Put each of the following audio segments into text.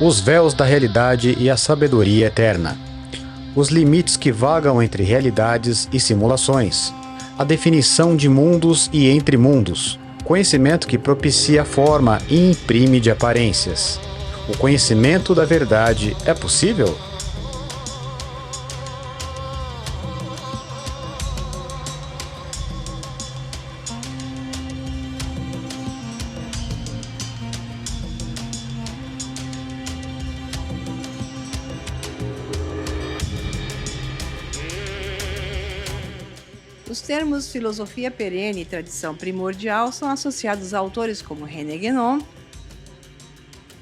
os véus da realidade e a sabedoria eterna, os limites que vagam entre realidades e simulações, a definição de mundos e entre mundos, conhecimento que propicia forma e imprime de aparências. O conhecimento da verdade é possível? Os termos filosofia perene e tradição primordial são associados a autores como René Guénon,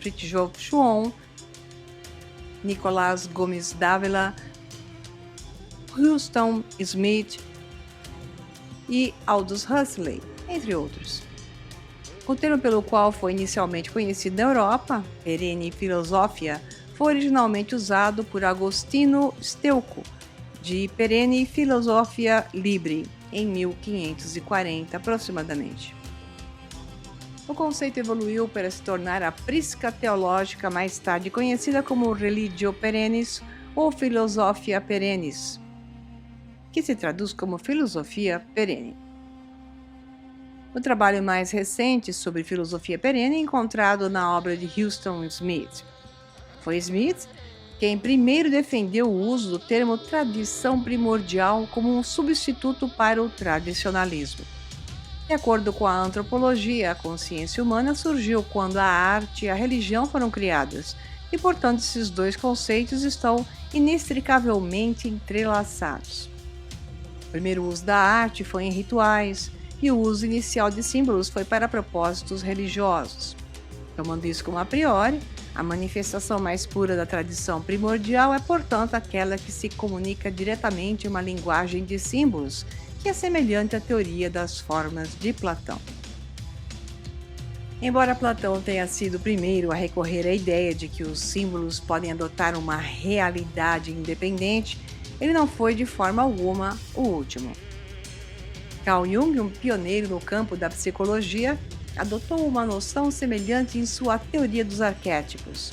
Fritjof Schuon, Nicolás Gomes Dávila, Huston Smith e Aldous Huxley, entre outros. O termo pelo qual foi inicialmente conhecido na Europa, perene filosofia, foi originalmente usado por Agostino Steuco, de Perenne Philosophia Libri, em 1540 aproximadamente. O conceito evoluiu para se tornar a prisca teológica mais tarde conhecida como Religio Perennis ou Philosophia Perennis, que se traduz como filosofia perene. O trabalho mais recente sobre filosofia perene é encontrado na obra de Huston Smith. Foi Smith quem primeiro defendeu o uso do termo tradição primordial como um substituto para o tradicionalismo. De acordo com a antropologia, a consciência humana surgiu quando a arte e a religião foram criadas, e portanto esses dois conceitos estão inextricavelmente entrelaçados. O primeiro uso da arte foi em rituais, e o uso inicial de símbolos foi para propósitos religiosos. Tomando isso como a priori, a manifestação mais pura da tradição primordial é, portanto, aquela que se comunica diretamente em uma linguagem de símbolos, que é semelhante à teoria das formas de Platão. Embora Platão tenha sido o primeiro a recorrer à ideia de que os símbolos podem adotar uma realidade independente, ele não foi de forma alguma o último. Carl Jung, um pioneiro no campo da psicologia, adotou uma noção semelhante em sua teoria dos arquétipos.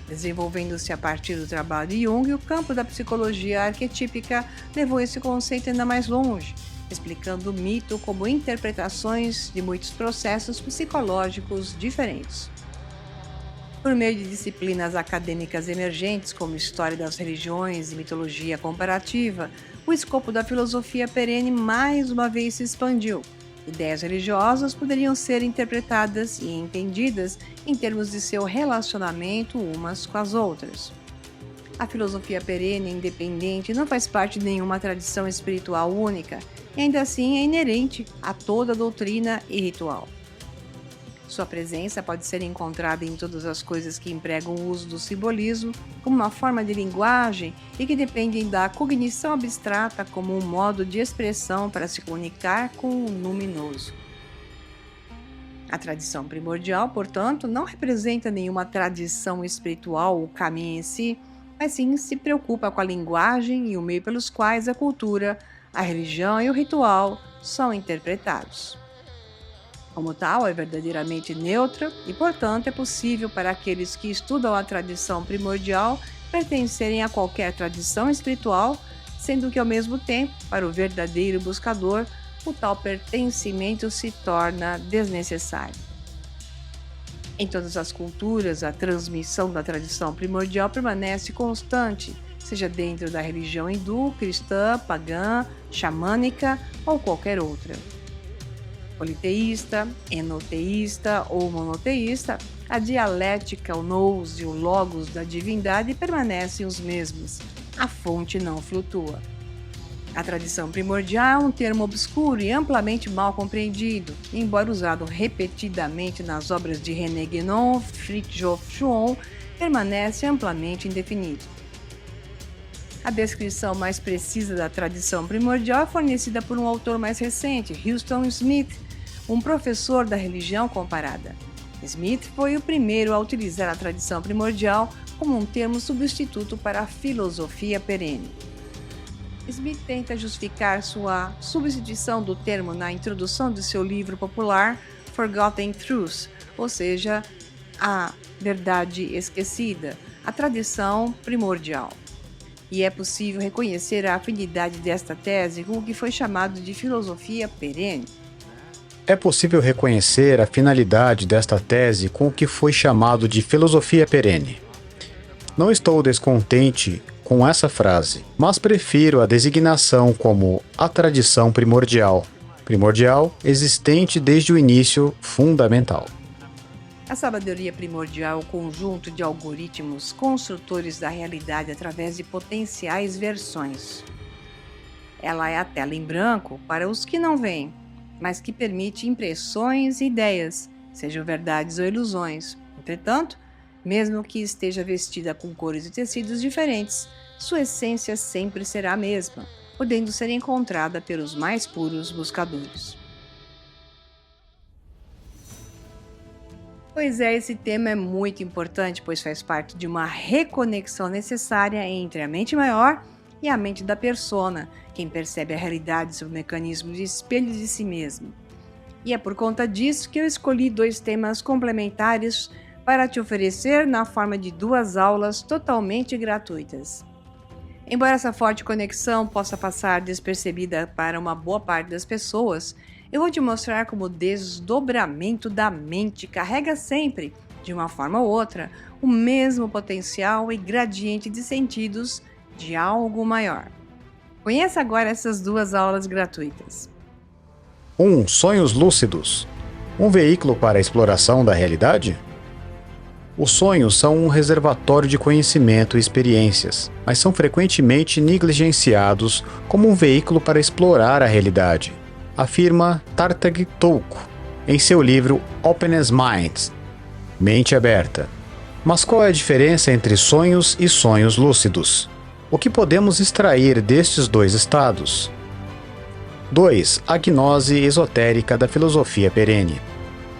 Desenvolvendo-se a partir do trabalho de Jung, o campo da psicologia arquetípica levou esse conceito ainda mais longe, explicando o mito como interpretações de muitos processos psicológicos diferentes. Por meio de disciplinas acadêmicas emergentes, como História das Religiões e Mitologia Comparativa, o escopo da filosofia perene mais uma vez se expandiu. Ideias religiosas poderiam ser interpretadas e entendidas em termos de seu relacionamento umas com as outras. A filosofia perene independente não faz parte de nenhuma tradição espiritual única, e ainda assim é inerente a toda doutrina e ritual. Sua presença pode ser encontrada em todas as coisas que empregam o uso do simbolismo como uma forma de linguagem e que dependem da cognição abstrata como um modo de expressão para se comunicar com o luminoso. A tradição primordial, portanto, não representa nenhuma tradição espiritual ou caminho em si, mas sim se preocupa com a linguagem e o meio pelos quais a cultura, a religião e o ritual são interpretados. Como tal, é verdadeiramente neutra e, portanto, é possível para aqueles que estudam a tradição primordial pertencerem a qualquer tradição espiritual, sendo que, ao mesmo tempo, para o verdadeiro buscador, o tal pertencimento se torna desnecessário. Em todas as culturas, a transmissão da tradição primordial permanece constante, seja dentro da religião hindu, cristã, pagã, xamânica ou qualquer outra. Politeísta, enoteísta ou monoteísta, a dialética, o nous e o logos da divindade permanecem os mesmos. A fonte não flutua. A tradição primordial é um termo obscuro e amplamente mal compreendido, embora usado repetidamente nas obras de René Guénon, Fritjof Schuon, permanece amplamente indefinido. A descrição mais precisa da tradição primordial é fornecida por um autor mais recente, Huston Smith, um professor da religião comparada. Smith foi o primeiro a utilizar a tradição primordial como um termo substituto para a filosofia perene. Smith tenta justificar sua substituição do termo na introdução de seu livro popular Forgotten Truths, ou seja, a verdade esquecida, a tradição primordial. E é possível reconhecer a afinidade desta tese com o que foi chamado de filosofia perene. É possível reconhecer a finalidade desta tese com o que foi chamado de filosofia perene. Não estou descontente com essa frase, mas prefiro a designação como a tradição primordial. Primordial, existente desde o início, fundamental. A sabedoria primordial é o conjunto de algoritmos construtores da realidade através de potenciais versões. Ela é a tela em branco para os que não veem, mas que permite impressões e ideias, sejam verdades ou ilusões. Entretanto, mesmo que esteja vestida com cores e tecidos diferentes, sua essência sempre será a mesma, podendo ser encontrada pelos mais puros buscadores. Pois é, esse tema é muito importante, pois faz parte de uma reconexão necessária entre a mente maior e a mente da persona, quem percebe a realidade sob o mecanismo de espelho de si mesmo. E é por conta disso que eu escolhi 2 temas complementares para te oferecer na forma de 2 aulas totalmente gratuitas. Embora essa forte conexão possa passar despercebida para uma boa parte das pessoas, eu vou te mostrar como o desdobramento da mente carrega sempre, de uma forma ou outra, o mesmo potencial e gradiente de sentidos de algo maior. Conheça agora essas 2 aulas gratuitas. 1. Sonhos lúcidos. Um veículo para a exploração da realidade? Os sonhos são um reservatório de conhecimento e experiências, mas são frequentemente negligenciados como um veículo para explorar a realidade, afirma Tartaglia Touko em seu livro Open as Minds, Mente Aberta. Mas qual é a diferença entre sonhos e sonhos lúcidos? O que podemos extrair destes 2 estados? 2. A gnose esotérica da filosofia perene.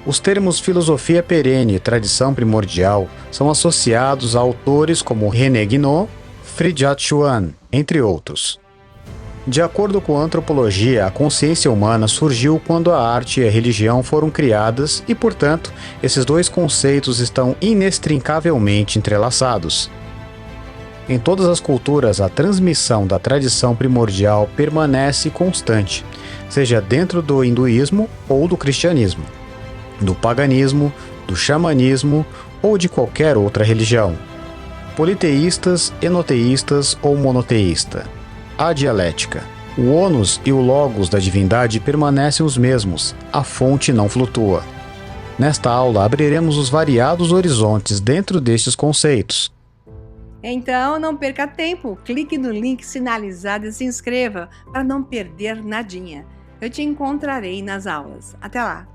Os termos filosofia perene e tradição primordial são associados a autores como René Guénon, Fridtjof Schuon, entre outros. De acordo com a antropologia, a consciência humana surgiu quando a arte e a religião foram criadas e, portanto, esses 2 conceitos estão inextricavelmente entrelaçados. Em todas as culturas, a transmissão da tradição primordial permanece constante, seja dentro do hinduísmo ou do cristianismo, do paganismo, do xamanismo ou de qualquer outra religião. Politeístas, enoteístas ou monoteísta. A dialética. O ônus e o logos da divindade permanecem os mesmos, a fonte não flutua. Nesta aula abriremos os variados horizontes dentro destes conceitos. Então não perca tempo, clique no link sinalizado e se inscreva para não perder nadinha. Eu te encontrarei nas aulas. Até lá!